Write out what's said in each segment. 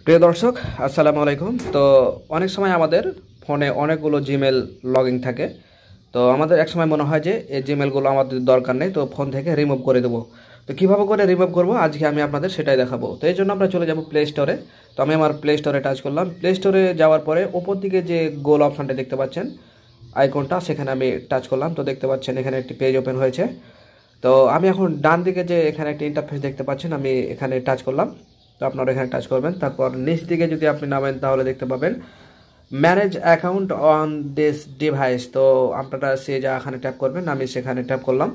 প্রিয় দর্শক, আসসালামু আলাইকুম। তো অনেক সময় আমাদের ফোনে অনেকগুলো জিমেল লগইন থাকে। তো আমাদের এক সময় মনে হয় যে এই জিমেলগুলো আমাদের দরকার নেই, তো ফোন থেকে রিমুভ করে দেবো। তো কীভাবে করে রিমুভ করবো আজকে আমি আপনাদের সেটাই দেখাবো। তো এই জন্য আমরা চলে যাব প্লে স্টোরে। তো আমি আমার প্লে স্টোরে টাচ করলাম। প্লে স্টোরে যাওয়ার পরে ওপর দিকে যে গোল অপশানটা দেখতে পাচ্ছেন, আইকনটা, সেখানে আমি টাচ করলাম। তো দেখতে পাচ্ছেন এখানে একটি পেজ ওপেন হয়েছে। তো আমি এখন ডান দিকে যে এখানে একটা ইন্টারফেস দেখতে পাচ্ছেন, আমি এখানে টাচ করলাম। তো আপনারা এখানে টাচ করবেন। তারপর নিচ দিকে যদি আপনি নামেন তাহলে দেখতে পাবেন manage account on this device. তো আপনারা সে যা এখানে ট্যাপ করবেন, আমি সেখানে ট্যাপ করলাম।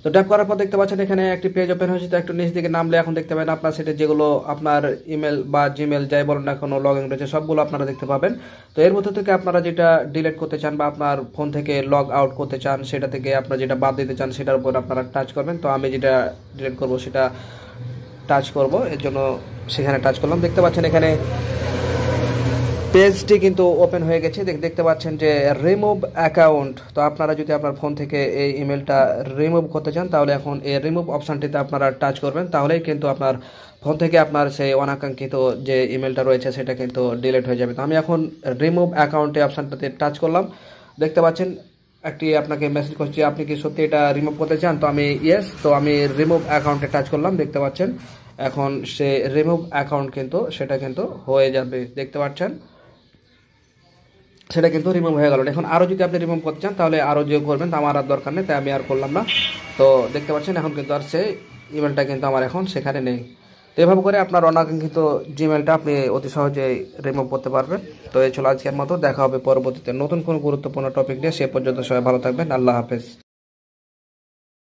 তো ট্যাপ করার পর দেখতে পাচ্ছেন এখানে একটি পেজ ওপেন হয়েছে। তো একটু নিচ দিকে নামলে এখন দেখতে পাবেন আপনার সেটা যেগুলো আপনার ইমেল বা জিমেল যাই বলেন না কোনো লগ ইন রয়েছে সবগুলো আপনারা দেখতে পাবেন। তো এর মধ্যে থেকে আপনারা যেটা ডিলিট করতে চান বা আপনার ফোন থেকে লগ আউট করতে চান, সেটা থেকে আপনারা যেটা বাদ দিতে চান সেটার উপর আপনারা টাচ করবেন। তো আমি যেটা ডিলিট করব সেটা টাচ করব, এর জন্য সেখানে টাচ করলাম। দেখতে পাচ্ছেন এখানে পেজটি কিন্তু ওপেন হয়ে গেছে। দেখতে পাচ্ছেন যে রিমুভ অ্যাকাউন্ট। তো আপনারা যদি আপনার ফোন থেকে এই ইমেলটা রিমুভ করতে চান তাহলে এখন এই রিমুভ অপশানটিতে আপনারা টাচ করবেন, তাহলেই কিন্তু আপনার ফোন থেকে আপনার সেই অনাকাঙ্ক্ষিত যে ইমেলটা রয়েছে সেটা কিন্তু ডিলিট হয়ে যাবে। তো আমি এখন রিমুভ অ্যাকাউন্টে অপশানটাতে টাচ করলাম। দেখতে পাচ্ছেন একটি আপনাকে মেসেজ করছি, আপনি কি সত্যি এটা রিমুভ করতে চান? তো আমি ইয়েস। তো আমি রিমুভ অ্যাকাউন্টে টাচ করলাম। দেখতে পাচ্ছেন এখন সে রিমুভ অ্যাকাউন্ট কিন্তু সেটা কিন্তু হয়ে যাবে। দেখতে পাচ্ছেন সেটা কিন্তু রিমুভ হয়ে গেল। এখন আরও যদি আপনি রিমুভ করতে চান তাহলে আরও যে করবেন, তো আমার আর দরকার নেই, তাই আমি আর করলাম না। তো দেখতে পাচ্ছেন এখন কিন্তু আর সেই ইমেলটা কিন্তু আমার এখন সেখানে নেই। তো এভাবে করে আপনার অনাকাঙ্ক্ষিত জিমেলটা আপনি অতি সহজেই রিমুভ করতে পারবেন। তো এই ছিল আজকের মতো। দেখা হবে পরবর্তীতে নতুন কোনো গুরুত্বপূর্ণ টপিক নিয়ে। সে পর্যন্ত সবাই ভালো থাকবেন। আল্লাহ হাফেজ।